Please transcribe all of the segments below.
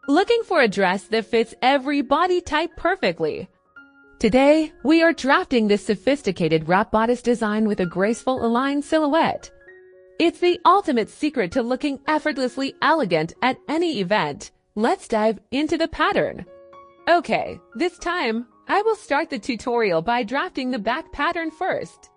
Looking for a dress that fits every body type perfectly? Today, we are drafting this sophisticated wrap bodice design with a graceful aligned silhouette. It's the ultimate secret to looking effortlessly elegant at any event. Let's dive into the pattern. Okay, this time, I will start the tutorial by drafting the back pattern first.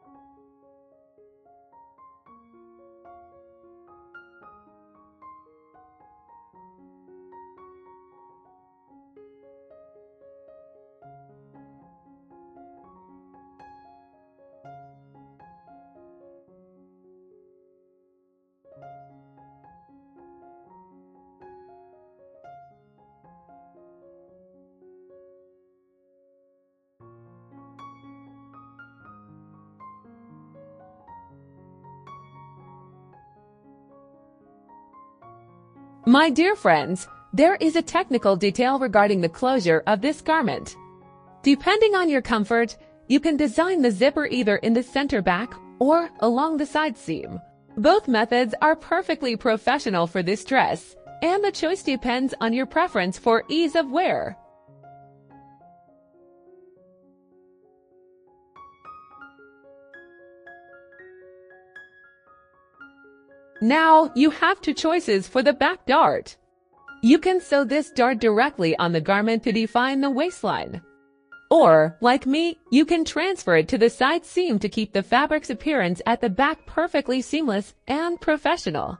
My dear friends, there is a technical detail regarding the closure of this garment. Depending on your comfort, you can design the zipper either in the center back or along the side seam. Both methods are perfectly professional for this dress, and the choice depends on your preference for ease of wear. Now you have two choices for the back dart. You can sew this dart directly on the garment to define the waistline. Or, like me, you can transfer it to the side seam to keep the fabric's appearance at the back perfectly seamless and professional.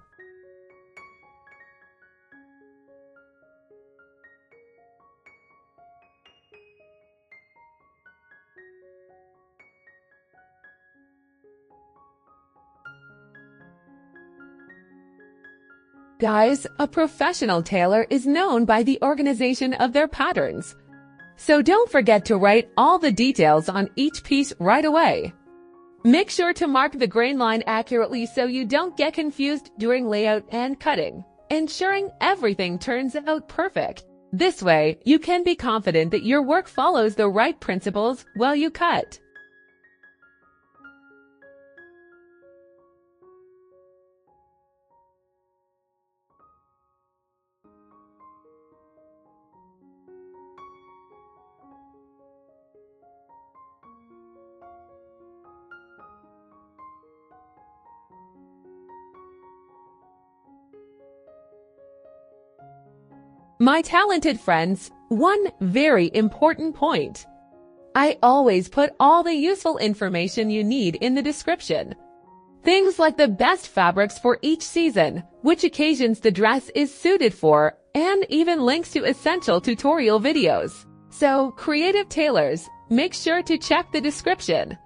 Guys, a professional tailor is known by the organization of their patterns. So don't forget to write all the details on each piece right away. Make sure to mark the grain line accurately so you don't get confused during layout and cutting, ensuring everything turns out perfect. This way, you can be confident that your work follows the right principles while you cut. My talented friends, one very important point. I always put all the useful information you need in the description. Things like the best fabrics for each season, which occasions the dress is suited for, and even links to essential tutorial videos. So, creative tailors, make sure to check the description.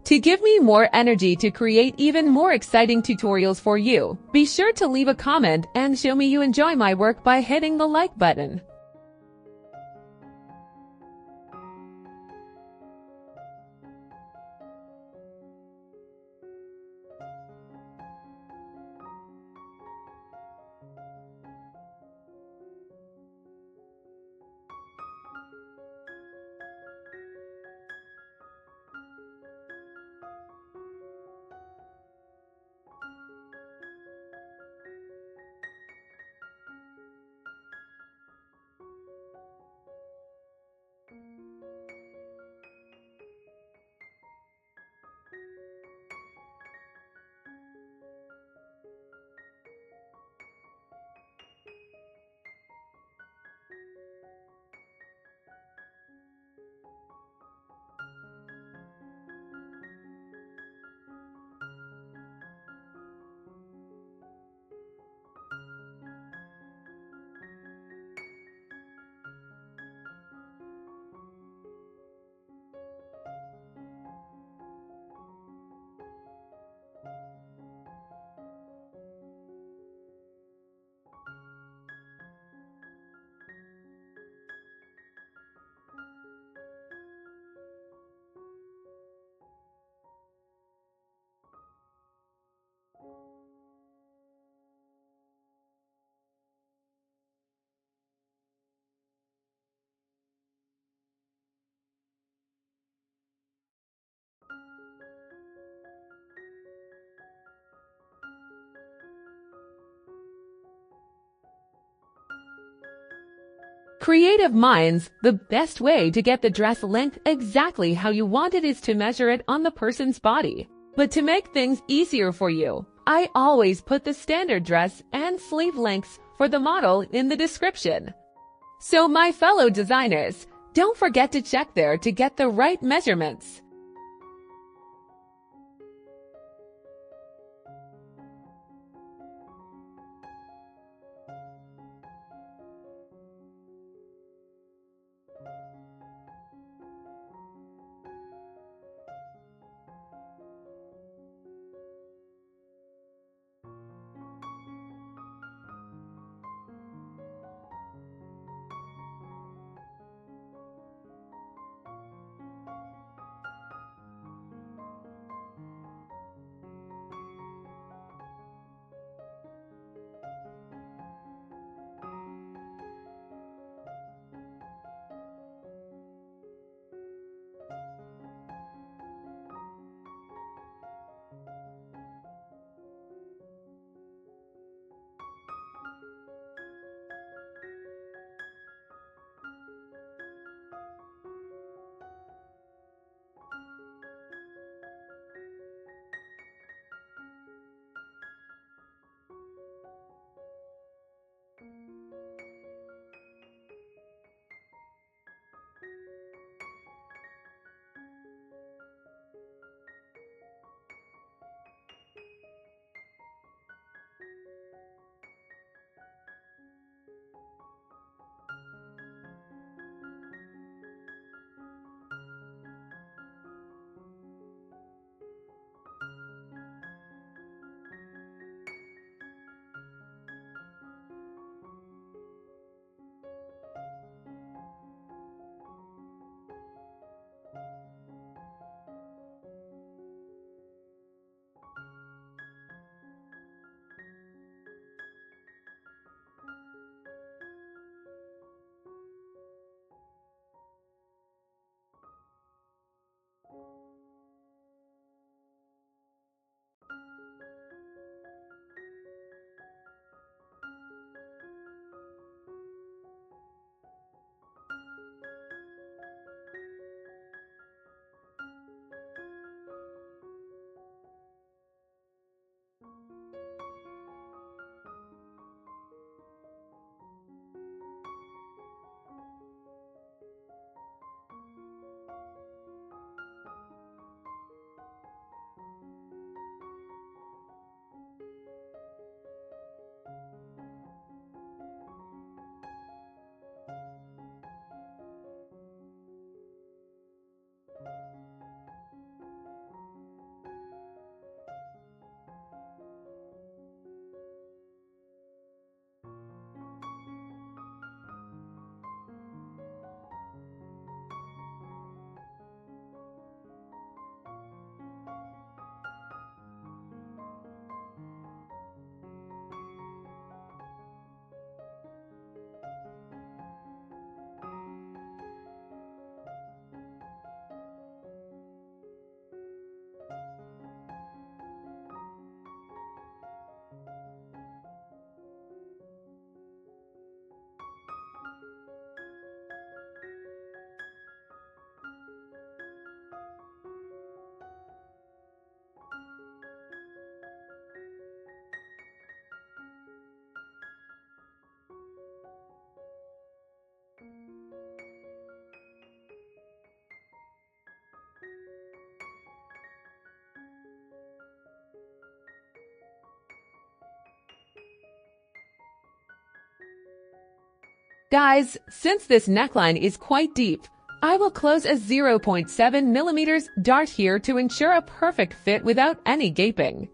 To give me more energy to create even more exciting tutorials for you, be sure to leave a comment and show me you enjoy my work by hitting the like button. Creative minds, the best way to get the dress length exactly how you want it is to measure it on the person's body. But to make things easier for you, I always put the standard dress and sleeve lengths for the model in the description. So my fellow designers, don't forget to check there to get the right measurements. Guys, since this neckline is quite deep, I will close a 0.7 mm dart here to ensure a perfect fit without any gaping.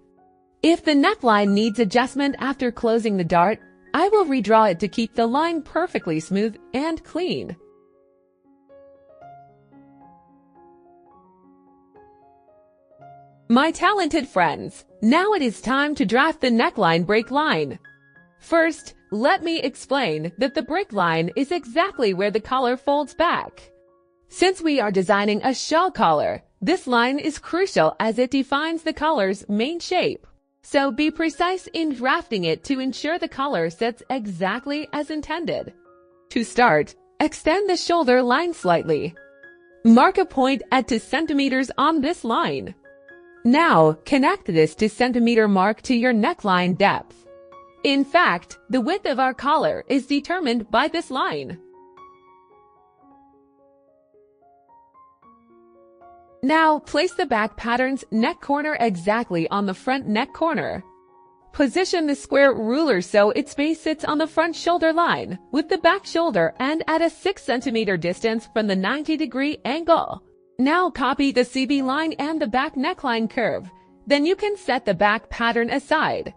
If the neckline needs adjustment after closing the dart, I will redraw it to keep the line perfectly smooth and clean. My talented friends, now it is time to draft the neckline break line. First, let me explain that the break line is exactly where the collar folds back. Since we are designing a shawl collar, this line is crucial as it defines the collar's main shape. So be precise in drafting it to ensure the collar sits exactly as intended. To start, extend the shoulder line slightly. Mark a point at 2 centimeters on this line. Now, connect this 2 centimeter mark to your neckline depth. In fact, the width of our collar is determined by this line. Now, place the back pattern's neck corner exactly on the front neck corner. Position the square ruler so its base sits on the front shoulder line with the back shoulder and at a 6 centimeter distance from the 90-degree angle. Now copy the CB line and the back neckline curve. Then you can set the back pattern aside.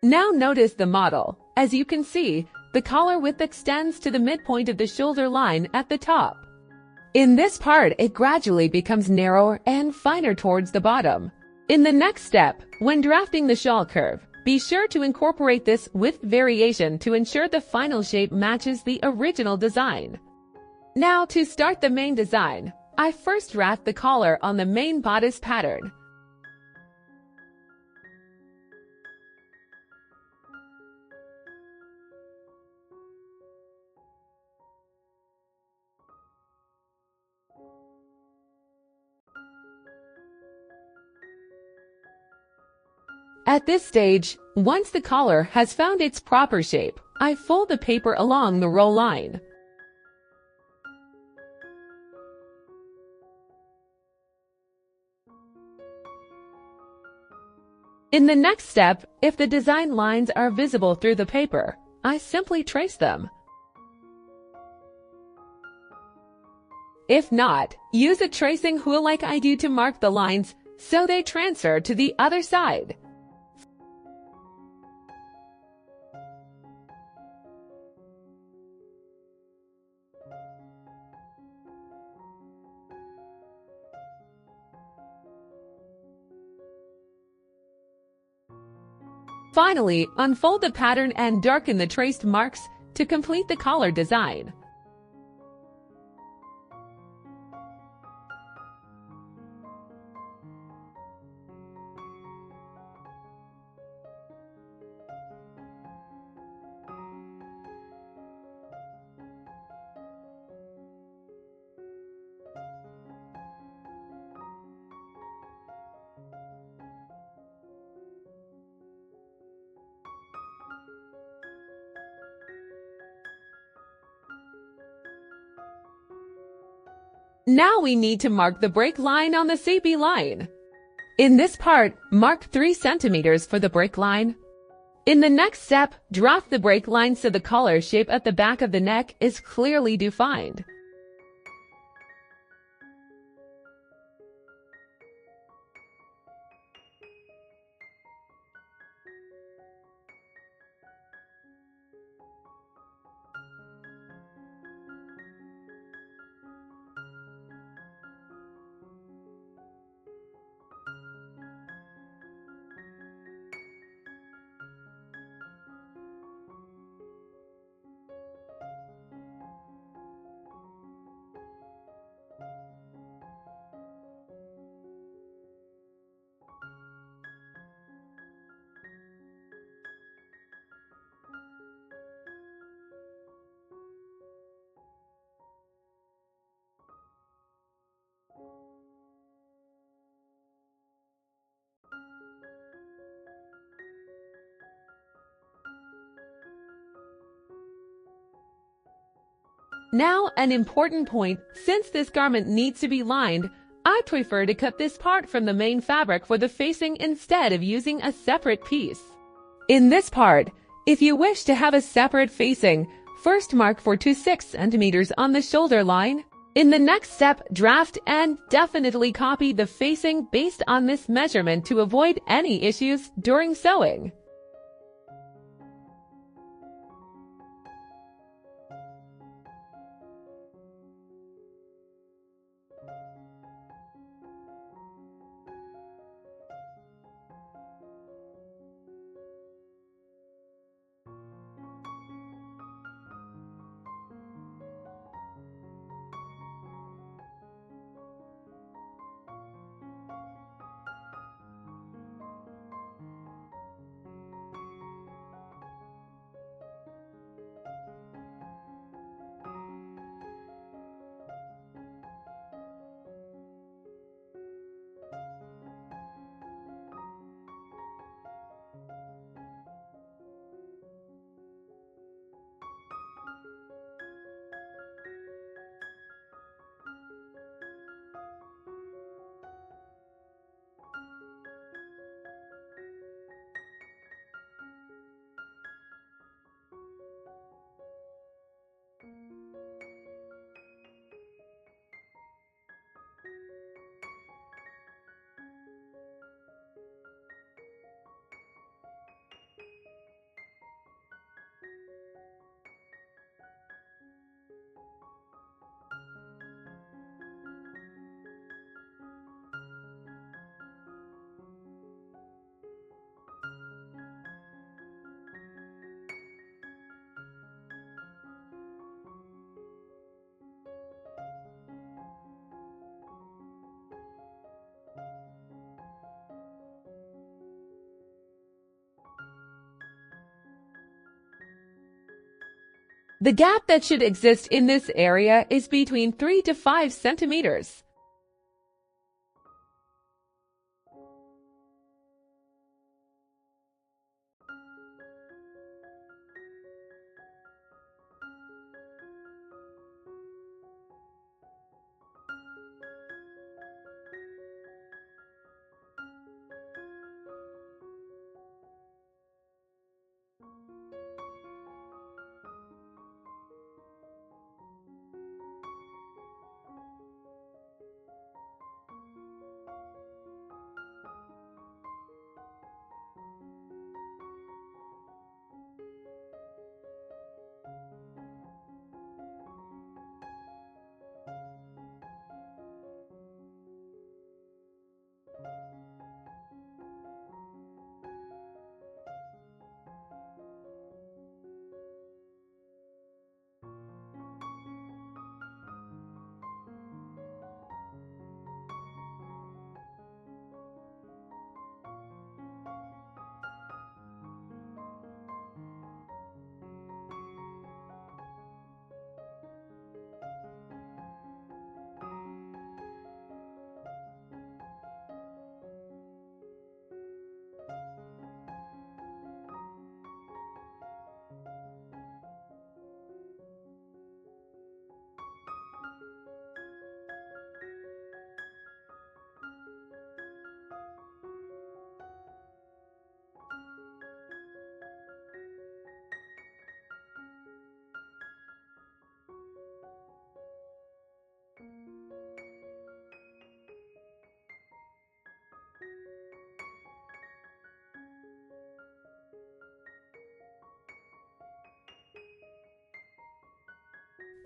Now notice the model. As you can see, the collar width extends to the midpoint of the shoulder line at the top. In this part, it gradually becomes narrower and finer towards the bottom. In the next step, when drafting the shawl curve, be sure to incorporate this width variation to ensure the final shape matches the original design. Now, to start the main design, I first draft the collar on the main bodice pattern. At this stage, once the collar has found its proper shape, I fold the paper along the roll line. In the next step, if the design lines are visible through the paper, I simply trace them. If not, use a tracing wheel like I do to mark the lines so they transfer to the other side. Finally, unfold the pattern and darken the traced marks to complete the collar design. Now we need to mark the break line on the CB line. In this part, mark 3 centimeters for the break line. In the next step, draft the break line so the collar shape at the back of the neck is clearly defined. Now, an important point, since this garment needs to be lined, I prefer to cut this part from the main fabric for the facing instead of using a separate piece. In this part, if you wish to have a separate facing, first mark for 6 centimeters on the shoulder line. In the next step, draft and definitely copy the facing based on this measurement to avoid any issues during sewing. The gap that should exist in this area is between 3 to 5 centimeters.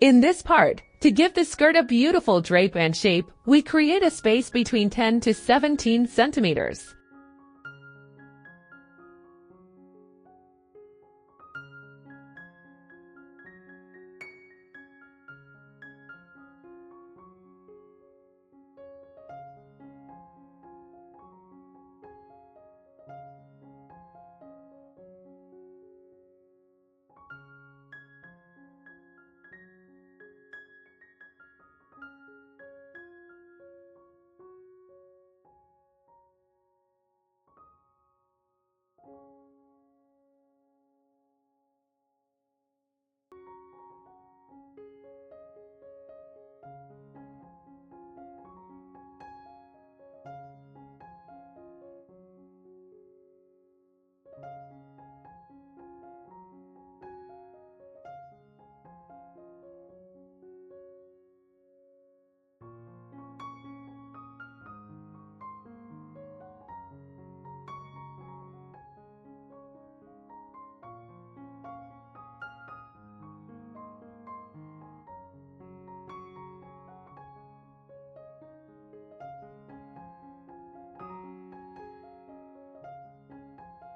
In this part, to give the skirt a beautiful drape and shape, we create a space between 10 to 17 centimeters.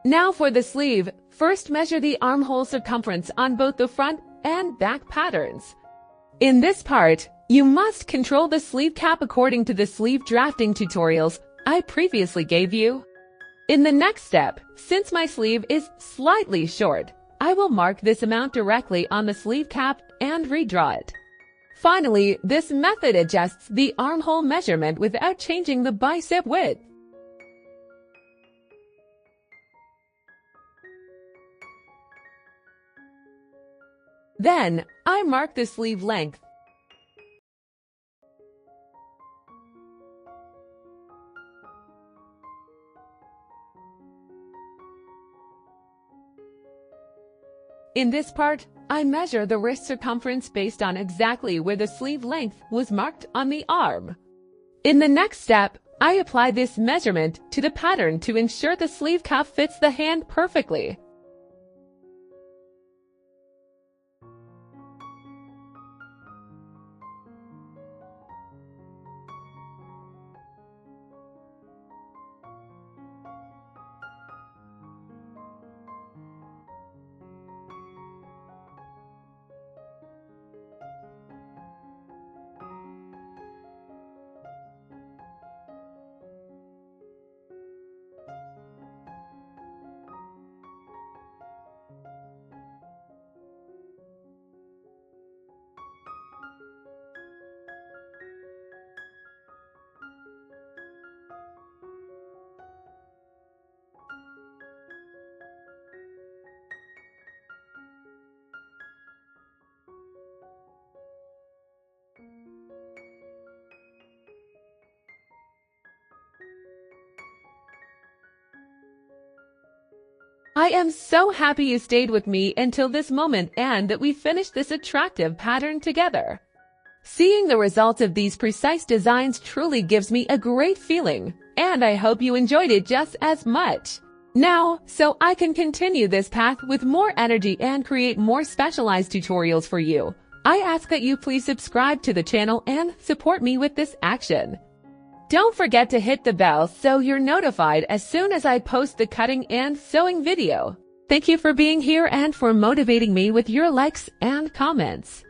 Now for the sleeve, first measure the armhole circumference on both the front and back patterns. In this part, you must control the sleeve cap according to the sleeve drafting tutorials I previously gave you. In the next step, since my sleeve is slightly short, I will mark this amount directly on the sleeve cap and redraw it. Finally, this method adjusts the armhole measurement without changing the bicep width. Then, I mark the sleeve length. In this part, I measure the wrist circumference based on exactly where the sleeve length was marked on the arm. In the next step, I apply this measurement to the pattern to ensure the sleeve cuff fits the hand perfectly. I am so happy you stayed with me until this moment and that we finished this attractive pattern together. Seeing the results of these precise designs truly gives me a great feeling, and I hope you enjoyed it just as much. Now, so I can continue this path with more energy and create more specialized tutorials for you, I ask that you please subscribe to the channel and support me with this action. Don't forget to hit the bell so you're notified as soon as I post the cutting and sewing video. Thank you for being here and for motivating me with your likes and comments.